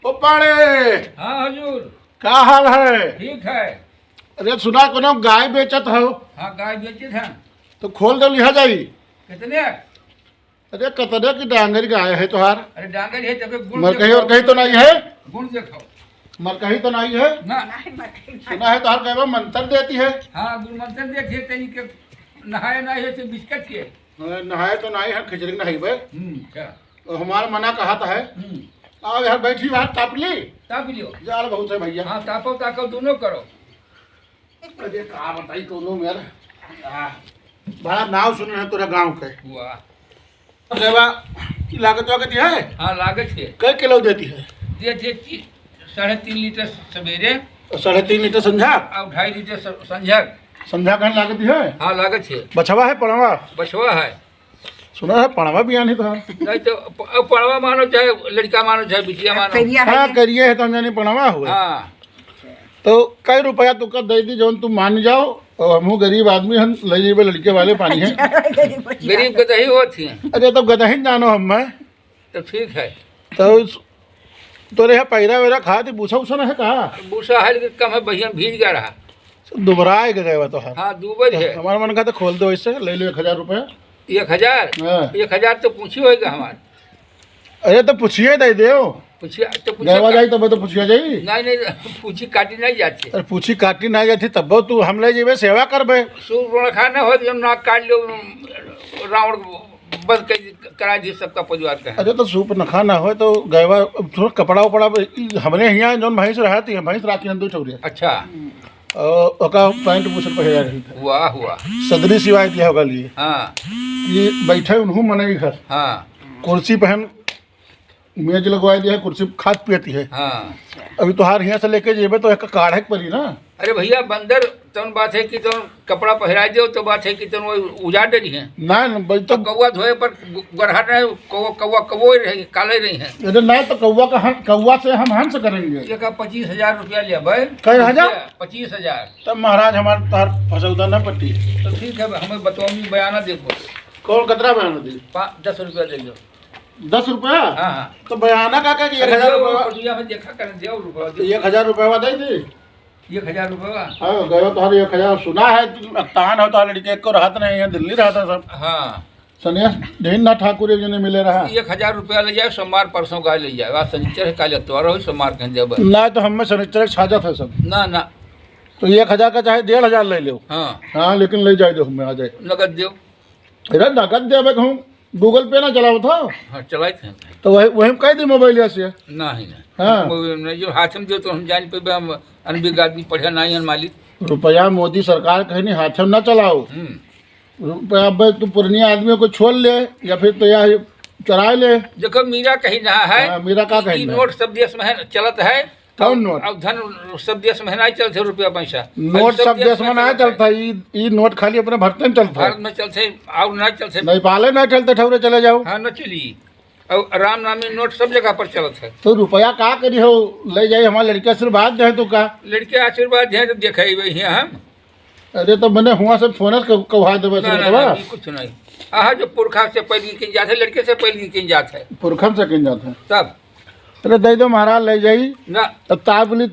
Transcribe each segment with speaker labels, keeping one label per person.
Speaker 1: ओ पाड़े,
Speaker 2: हाँ हजूर।
Speaker 1: क्या हाल है?
Speaker 2: ठीक है।
Speaker 1: अरे सुना कोनो गाय बेचत हो
Speaker 2: हाँ गाय बेचे थे।
Speaker 1: तो खोल दे लिहा जाई।
Speaker 2: कितने?
Speaker 1: अरे कतरे की डांगर गाय है तुहार?
Speaker 2: अरे डांगर है तब गुण
Speaker 1: मर कहीं
Speaker 2: देखो।
Speaker 1: और कहीं तो नहीं है?
Speaker 2: गुण देखो
Speaker 1: मर कहीं तो नहीं है?
Speaker 2: ना।
Speaker 1: सुना है तुहार कहवा मंत्र देती है।
Speaker 2: हाँ गुण मंत्र देखिए तनी के नहाए ना है से बिस्किट के।
Speaker 1: नहाए तो नहीं है, खिचड़ी नहीं बे।
Speaker 2: अच्छा।
Speaker 1: हमारा मना कहा था है। आओ यार बैठी बाहर ताप ली।
Speaker 2: ताप लियो।
Speaker 1: जाल बहुत है भैया।
Speaker 2: हाँ तापो ताको दोनों करो।
Speaker 1: अरे का बताई कोनो मेरा बड़ा नाव सुन रहे तोरा गांव के।
Speaker 2: वाह।
Speaker 1: देवा की लागत वागत है?
Speaker 2: हाँ लागत है।
Speaker 1: कई किलो देती है?
Speaker 2: देते 3.5 लीटर सवेरे
Speaker 1: 3.5 लीटर संझा
Speaker 2: और 2.5 लीटर संझा।
Speaker 1: संझा कहने लागत है।
Speaker 2: हाँ लागत है।
Speaker 1: बछवा है पड़वा?
Speaker 2: बछवा है।
Speaker 1: सुना है पड़वा भी आनी तो है।
Speaker 2: नहीं तो पड़वा मानो चाहे लड़का मानो चाहे बिटिया मानो।
Speaker 1: हाँ करिए है तो हम जानी पड़वा हुआ।
Speaker 2: हाँ
Speaker 1: तो कई रुपया तुका दे दी जो तुम मान जाओ और हम गरीब आदमी हम ले जेबे लड़के वाले पानी है।
Speaker 2: गरीब के दही होती है।
Speaker 1: अरे तो गदही जानो हम मैं
Speaker 2: तो ठीक है।
Speaker 1: तो तोरे यहाँ पैरा वैरा खा थी पूछा उछा है कहा?
Speaker 2: भूसा है लेकिन कम है भैया भीज गया रहा।
Speaker 1: दुबराए गए तो है।
Speaker 2: हाँ दूबज है।
Speaker 1: हमारा मन का तो खोल दो इससे ले लो 1000 रुपया।
Speaker 2: 1000?
Speaker 1: हाँ।
Speaker 2: 1000 तो पूछी होगा हमार।
Speaker 1: अरे तो पूछिए दे दे
Speaker 2: पूछिए तो
Speaker 1: गवा जाई तब तो पूछिए जाई।
Speaker 2: नहीं नहीं पूछी काटी नहीं जाती।
Speaker 1: अरे पूछी काटी ना जाती तब तू हम ले जेबे सेवा करबे।
Speaker 2: सूर खाना हो जब नाक काट लो रावण बस करा दी सबका परिवार का।
Speaker 1: अरे तो सूप न खाना हो तो गवा थोड़ा कपड़ा उपड़ा हमने यहाँ जो भैंस रहती है भैंस राखी दो ठौरिया।
Speaker 2: अच्छा।
Speaker 1: ओका पैंट बुशर पहिरा रही था।
Speaker 2: वाह वाह।
Speaker 1: सदरी सिवाय दिया होगा लिए।
Speaker 2: हाँ
Speaker 1: ये बैठे उन्हों मने घर।
Speaker 2: हाँ
Speaker 1: कुर्सी पहन मेज लगवा दिया है, कुर्सी खाद पियती है।
Speaker 2: हाँ।
Speaker 1: अभी तुहार यहाँ से लेके जेबे तो एक काढ़े पड़ी ना।
Speaker 2: अरे भैया बंदर तौन बात है कि तुम कपड़ा पहरा दो तो बात है कि तुम उजाड़ डरी है
Speaker 1: ना भाई तो
Speaker 2: कौवा धोए पर गरहट रहे कौवा कौवे रहे काले रही है।
Speaker 1: अरे नहीं तो कौवा से हम हंस करेंगे।
Speaker 2: ये का 25,000 रुपया लिया भाई।
Speaker 1: कई हजार?
Speaker 2: 25,000।
Speaker 1: तब महाराज हमारे तार फसौदा न पट्टी।
Speaker 2: तो ठीक है हमें बताओ बयाना देखो।
Speaker 1: कौन कतरा बयाना दी?
Speaker 2: 10 रुपया दे दो।
Speaker 1: 10 रुपया?
Speaker 2: हाँ हाँ।
Speaker 1: तो बयाना का 1000 रुपया
Speaker 2: में देखा कर दिया रुपया।
Speaker 1: 1000 रुपया दे दी।
Speaker 2: 1000 रुपया।
Speaker 1: हाँ गए तो 1000 सुना है तान हो तो लड़के को राहत नहीं है दिल्ली रहता सब।
Speaker 2: हाँ
Speaker 1: सन्यास ढेर ना ठाकुर एक जने मिले रहा।
Speaker 2: 1000 रुपया ले जाए सोमवार परसों गाय ले जाए। आज शनिचर है काले त्योहार हो सोमवार कहीं जब
Speaker 1: ना तो हमें शनिचर छाजत है सब।
Speaker 2: ना ना
Speaker 1: तो 1000 का चाहे 1500 ले लो।
Speaker 2: हाँ
Speaker 1: हाँ लेकिन ले जाए दो हमें आ जाए।
Speaker 2: नगद दो।
Speaker 1: अरे नगद देवे कहूँ गूगल पे ना चलाओ था।
Speaker 2: हाँ चलाए थे।
Speaker 1: तो वही कह दी मोबाइल से।
Speaker 2: ना ही ना।
Speaker 1: हाँ
Speaker 2: जो हाथ में जो तो हम जान पे हम अनबिग आदमी पढ़े नहीं है मालिक।
Speaker 1: रुपया मोदी सरकार कहीं नहीं हाथ में ना चलाओ। रुपया अब तू पुरानी आदमियों को छोड़ ले या फिर तो या चरा ले।
Speaker 2: देखो मीरा कहीं ना है।
Speaker 1: हाँ, मीरा का कहीं ना है।
Speaker 2: नोट सब देश में है चलत है।
Speaker 1: कौन नोट?
Speaker 2: अब धन सब देश में नहीं चलते रुपया पैसा।
Speaker 1: नोट सब देश में नहीं चलता। ये नोट खाली अपने भारत में चलता है।
Speaker 2: भारत में चलते और नहीं चलते।
Speaker 1: नेपाल नहीं चलते ठौरे चले जाओ।
Speaker 2: हाँ न चली। और राम नामी नोट सब जगह पर चलत है।
Speaker 1: तो रुपया का करी हो ले जाए हमारे लड़के आशीर्वाद दे तो का
Speaker 2: लड़के आशीर्वाद है तो देखे हैं हम।
Speaker 1: अरे तो मैंने हुआ से फोन कहा देवे
Speaker 2: कुछ नहीं। आहा जो पुरखा से पहले किन जाते लड़के से पहले किन जाते है
Speaker 1: पुरखन से किन जाते हैं
Speaker 2: तब।
Speaker 1: अरे दे दो महाराज ले जाई
Speaker 2: ना
Speaker 1: तब ताबली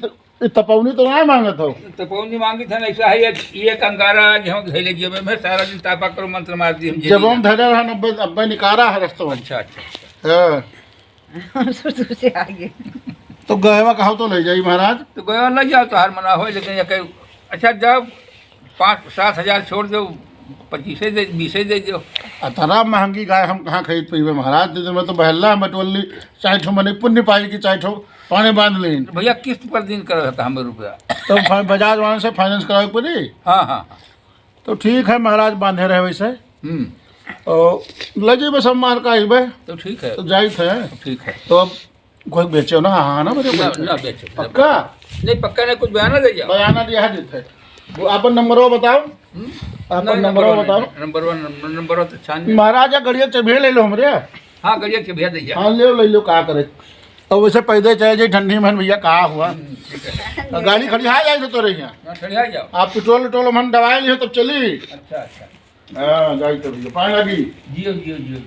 Speaker 1: तपौनी तो ना मांगत हो।
Speaker 2: तो पौनी मांगी था ना ऐसा है ये कंगारा हम घेले जेब में सारा दिन तापा करो मंत्र मार दी हम
Speaker 1: जब हम धरे रहा 90 निकारा है रास्ते में।
Speaker 2: अच्छा अच्छा।
Speaker 1: हाँ
Speaker 2: से आगे
Speaker 1: तो गएवा कहो तो ले जाई महाराज।
Speaker 2: तो गया नहीं जाओ तो हार मना हो लेकिन ये कहीं अच्छा जब 5-7 हजार छोड़ दो 25 दे 20 दे दो।
Speaker 1: अतरा महंगी गाय हम कहाँ खरीद पाइबे महाराज। मैं तो बहला बटोली चाहे ठो मने पुण्य पाई की चाहे ठो पानी बांध ली।
Speaker 2: भैया किस्त पर दिन कर था हमें रुपया।
Speaker 1: तो बजाज वाहन से फाइनेंस करावे पड़ी।
Speaker 2: हाँ हाँ
Speaker 1: तो ठीक है महाराज बांधे रहे वैसे। और ले जेबे सब मार का आइबे
Speaker 2: तो ठीक है।
Speaker 1: तो जाई थे
Speaker 2: ठीक है।
Speaker 1: तो अब कोई बेचे ना। हाँ ना मेरे
Speaker 2: ना बेचो
Speaker 1: पक्का
Speaker 2: नहीं पक्का नहीं कुछ बयाना दे जाओ।
Speaker 1: बयाना दिया देते वो अपन नंबर बताओ। अपन नंबर बताओ।
Speaker 2: नंबर तो छान
Speaker 1: महाराज गड़िया चबे ले लो हमरे।
Speaker 2: हाँ गड़िया के भेज दीजिए।
Speaker 1: हाँ ले लो का करे। और वैसे पैदे चाहे जाए ठंडी में भैया कहा हुआ गाड़ी खड़ी आ जाए तो रही
Speaker 2: आ जाओ।
Speaker 1: आप पेट्रोल वेट्रोल हम दवाई लिए तब चली।
Speaker 2: अच्छा अच्छा।
Speaker 1: हाँ जाई तो भैया पानी लगी।
Speaker 2: जियो जियो जियो।